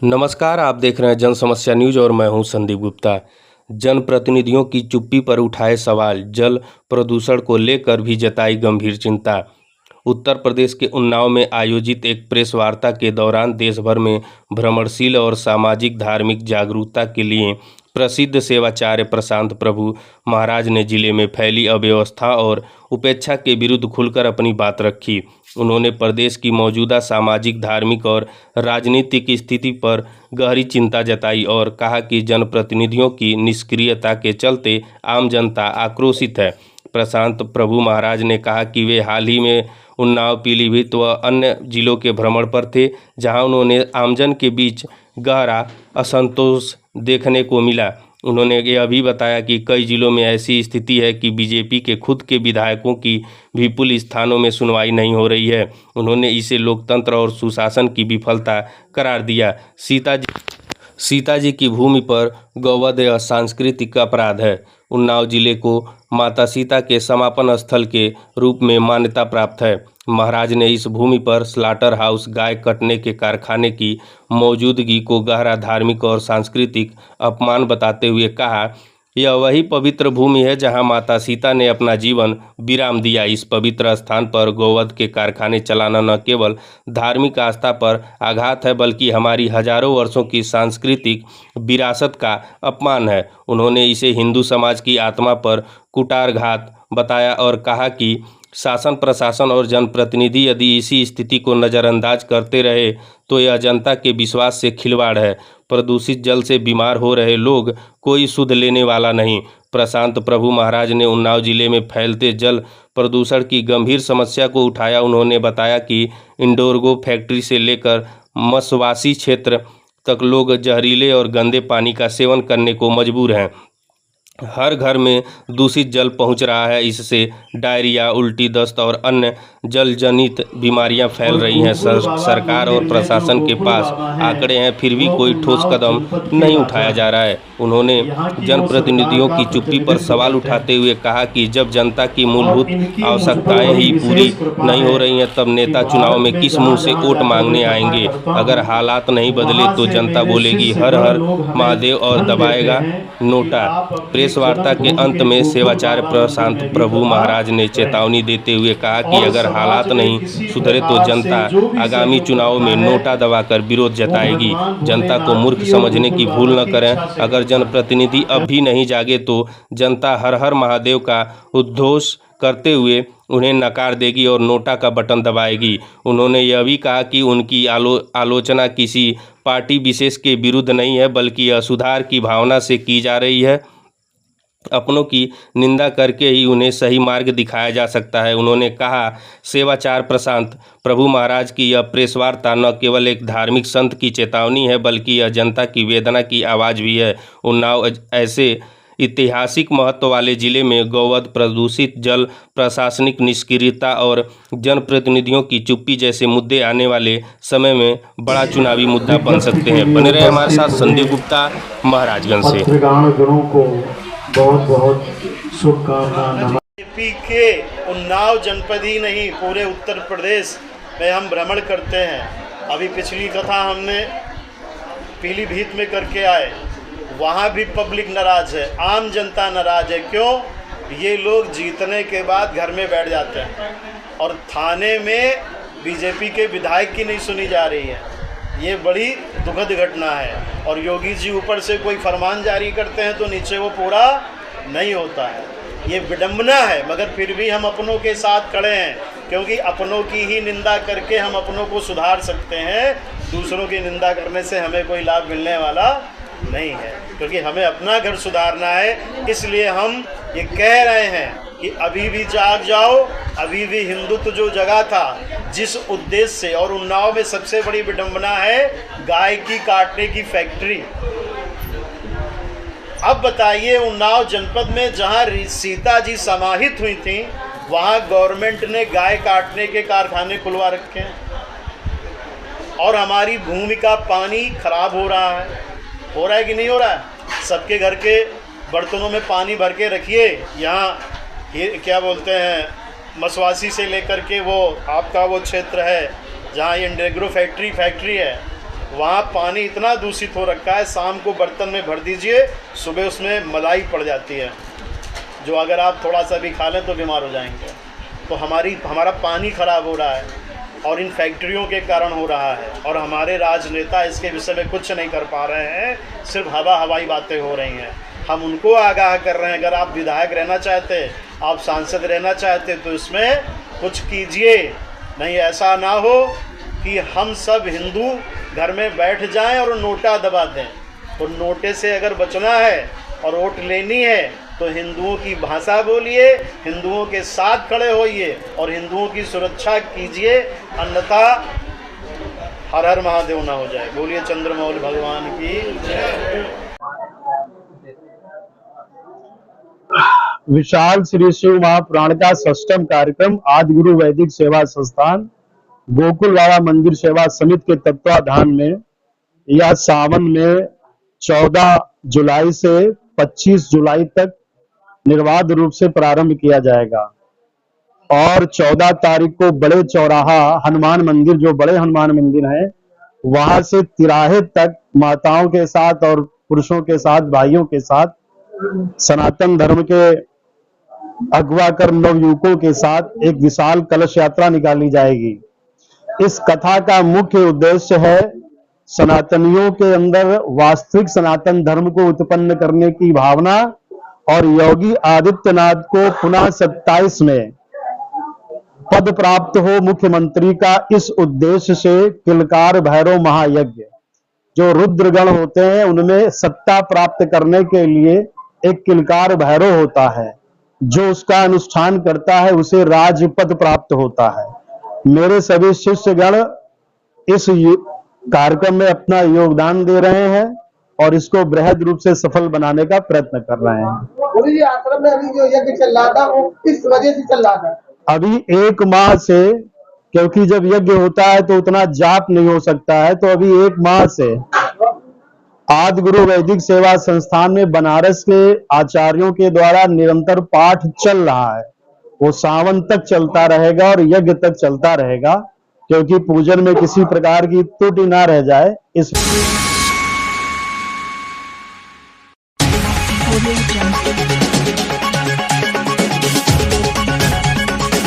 नमस्कार, आप देख रहे हैं जन समस्या न्यूज और मैं हूं संदीप गुप्ता। जनप्रतिनिधियों की चुप्पी पर उठाए सवाल, जल प्रदूषण को लेकर भी जताई गंभीर चिंता। उत्तर प्रदेश के उन्नाव में आयोजित एक प्रेस वार्ता के दौरान देश भर में भ्रमणशील और सामाजिक धार्मिक जागरूकता के लिए प्रसिद्ध सेवाचार्य प्रशांत प्रभु महाराज ने जिले में फैली अव्यवस्था और उपेक्षा के विरुद्ध खुलकर अपनी बात रखी। उन्होंने प्रदेश की मौजूदा सामाजिक, धार्मिक और राजनीतिक स्थिति पर गहरी चिंता जताई और कहा कि जनप्रतिनिधियों की निष्क्रियता के चलते आम जनता आक्रोशित है। प्रशांत प्रभु महाराज ने कहा कि वे हाल ही में उन्नाव, पीलीभीत व अन्य जिलों के भ्रमण पर थे, जहां उन्होंने आमजन के बीच गहरा असंतोष देखने को मिला। उन्होंने यह भी बताया कि कई जिलों में ऐसी स्थिति है कि बीजेपी के खुद के विधायकों की भी पुलिस थानों में सुनवाई नहीं हो रही है। उन्होंने इसे लोकतंत्र और सुशासन की विफलता करार दिया। सीता जी की भूमि पर गौवध यह सांस्कृतिक अपराध है। उन्नाव जिले को माता सीता के समापन स्थल के रूप में मान्यता प्राप्त है। महाराज ने इस भूमि पर स्लाटर हाउस, गाय कटने के कारखाने की मौजूदगी को गहरा धार्मिक और सांस्कृतिक अपमान बताते हुए कहा, यह वही पवित्र भूमि है जहां माता सीता ने अपना जीवन विराम दिया। इस पवित्र स्थान पर गौवध के कारखाने चलाना न केवल धार्मिक आस्था पर आघात है, बल्कि हमारी हजारों वर्षों की सांस्कृतिक विरासत का अपमान है। उन्होंने इसे हिंदू समाज की आत्मा पर कुठाराघात बताया और कहा कि शासन, प्रशासन और जनप्रतिनिधि यदि इसी स्थिति को नज़रअंदाज करते रहे तो यह जनता के विश्वास से खिलवाड़ है। प्रदूषित जल से बीमार हो रहे लोग कोई सुध लेने वाला नहीं। प्रशांत प्रभु महाराज ने उन्नाव जिले में फैलते जल प्रदूषण की गंभीर समस्या को उठाया। उन्होंने बताया कि इंडोरगो फैक्ट्री से लेकर मसवासी क्षेत्र तक लोग जहरीले और गंदे पानी का सेवन करने को मजबूर हैं। हर घर में दूषित जल पहुंच रहा है। इससे डायरिया, उल्टी, दस्त और अन्य जल जनित बीमारियां फैल रही हैं। सरकार और प्रशासन के पास आंकड़े हैं, फिर भी कोई ठोस कदम नहीं उठाया जा रहा है। उन्होंने जनप्रतिनिधियों की चुप्पी पर सवाल उठाते हुए कहा कि जब जनता की मूलभूत आवश्यकताएं ही पूरी नहीं हो रही हैं, तब नेता चुनाव में किस मुंह से वोट मांगने आएंगे। अगर हालात नहीं बदले तो जनता बोलेगी हर हर महादेव और दबाएगा नोटा। प्रेस वार्ता के अंत में सेवाचार्य प्रशांत प्रभु महाराज ने चेतावनी देते हुए कहा कि अगर हालात नहीं सुधरे तो जनता आगामी चुनाव में नोटा दबाकर विरोध जताएगी। जनता को मूर्ख समझने की भूल न करें। अगर जनप्रतिनिधि अब भी नहीं जागे तो जनता हर हर महादेव का उद्घोष करते हुए उन्हें नकार देगी और नोटा का बटन दबाएगी। उन्होंने यह भी कहा कि उनकी आलोचना किसी पार्टी विशेष के विरुद्ध नहीं है, बल्कि यह सुधार की भावना से की जा रही है। अपनों की निंदा करके ही उन्हें सही मार्ग दिखाया जा सकता है। उन्होंने कहा, सेवाचार्य प्रशांत प्रभु महाराज की यह प्रेस वार्ता न केवल एक धार्मिक संत की चेतावनी है, बल्कि यह जनता की वेदना की आवाज़ भी है। उन्नाव ऐसे ऐतिहासिक महत्व वाले जिले में गौवध, प्रदूषित जल, प्रशासनिक निष्क्रियता और जनप्रतिनिधियों की चुप्पी जैसे मुद्दे आने वाले समय में बड़ा चुनावी मुद्दा बन सकते हैं। बने रहे हमारे साथ संदीप गुप्ता, महाराजगंज से। बहुत बहुत शुभकामनाएं। बीजेपी के उन्नाव जनपद ही नहीं, पूरे उत्तर प्रदेश में हम भ्रमण करते हैं। अभी पिछली कथा हमने पीलीभीत में करके आए, वहाँ भी पब्लिक नाराज है, आम जनता नाराज है। क्यों? ये लोग जीतने के बाद घर में बैठ जाते हैं और थाने में बीजेपी के विधायक की नहीं सुनी जा रही है। ये बड़ी दुखद घटना है। और योगी जी ऊपर से कोई फरमान जारी करते हैं तो नीचे वो पूरा नहीं होता है। ये विडंबना है, मगर फिर भी हम अपनों के साथ खड़े हैं, क्योंकि अपनों की ही निंदा करके हम अपनों को सुधार सकते हैं। दूसरों की निंदा करने से हमें कोई लाभ मिलने वाला नहीं है, क्योंकि हमें अपना घर सुधारना है। इसलिए हम ये कह रहे हैं कि अभी भी जाग जाओ। अभी भी हिंदुत्व जो जगह था जिस उद्देश्य से, और उन्नाव में सबसे बड़ी विडंबना है गाय की काटने की फैक्ट्री। अब बताइए, उन्नाव जनपद में जहां सीता जी समाहित हुई थी, वहां गवर्नमेंट ने गाय काटने के कारखाने खुलवा रखे हैं और हमारी भूमि का पानी खराब हो रहा है कि नहीं हो रहा है? सबके घर के बर्तनों में पानी भर के रखिए। यहाँ ये क्या बोलते हैं, मसवासी से लेकर के वो आपका वो क्षेत्र है जहाँ ये इंडेग्रो फैक्ट्री है, वहाँ पानी इतना दूषित हो रखा है, शाम को बर्तन में भर दीजिए, सुबह उसमें मलाई पड़ जाती है, जो अगर आप थोड़ा सा भी खा लें तो बीमार हो जाएंगे। तो हमारा पानी ख़राब हो रहा है और इन फैक्ट्रियों के कारण हो रहा है, और हमारे राजनेता इसके विषय में कुछ नहीं कर पा रहे हैं, सिर्फ हवाई बातें हो रही हैं। हम उनको आगाह कर रहे हैं, अगर आप विधायक रहना चाहते, आप सांसद रहना चाहते तो इसमें कुछ कीजिए, नहीं ऐसा ना हो कि हम सब हिंदू घर में बैठ जाएं और नोटा दबा दें। तो नोटे से अगर बचना है और वोट लेनी है तो हिंदुओं की भाषा बोलिए, हिंदुओं के साथ खड़े होइए और हिंदुओं की सुरक्षा कीजिए, अन्यथा हर हर महादेव ना हो जाए। बोलिए चंद्रमौली भगवान की जय। विशाल श्री शिव महापुराण का 6वां कार्यक्रम आदि गुरु वैदिक सेवा संस्थान गोकुल बाबा मंदिर सेवा समिति के तत्वाधान में यह सावन में 14 जुलाई से 25 जुलाई तक निर्बाध रूप से प्रारंभ किया जाएगा। और 14 तारीख को बड़े चौराहा हनुमान मंदिर, जो बड़े हनुमान मंदिर है, वहां से तिराहे तक माताओं के साथ और पुरुषों के साथ, भाइयों के साथ, सनातन धर्म के अगवा कर नवयुवकों के साथ एक विशाल कलश यात्रा निकाली जाएगी। इस कथा का मुख्य उद्देश्य है सनातनियों के अंदर वास्तविक सनातन धर्म को उत्पन्न करने की भावना, और योगी आदित्यनाथ को पुनः 27 में पद प्राप्त हो मुख्यमंत्री का, इस उद्देश्य से किलकार भैरव महायज्ञ, जो रुद्रगण होते हैं उनमें सत्ता प्राप्त करने के लिए एक किलकार भैरव होता है, जो उसका अनुष्ठान करता है उसे राजपद प्राप्त होता है। मेरे सभी शिष्यगण इस कार्यक्रम में अपना योगदान दे रहे हैं और इसको बृहद रूप से सफल बनाने का प्रयत्न कर रहे हैं। गुरु जी, आश्रम में अभी जो यज्ञ चल रहा था वो किस वजह से चल रहा था? अभी 1 माह से, क्योंकि जब यज्ञ होता है तो उतना जाप नहीं हो सकता है, तो अभी 1 माह से आदि गुरु वैदिक सेवा संस्थान में बनारस के आचार्यों के द्वारा निरंतर पाठ चल रहा है। वो सावन तक चलता रहेगा और यज्ञ तक चलता रहेगा, क्योंकि पूजन में किसी प्रकार की त्रुटि ना रह जाए इस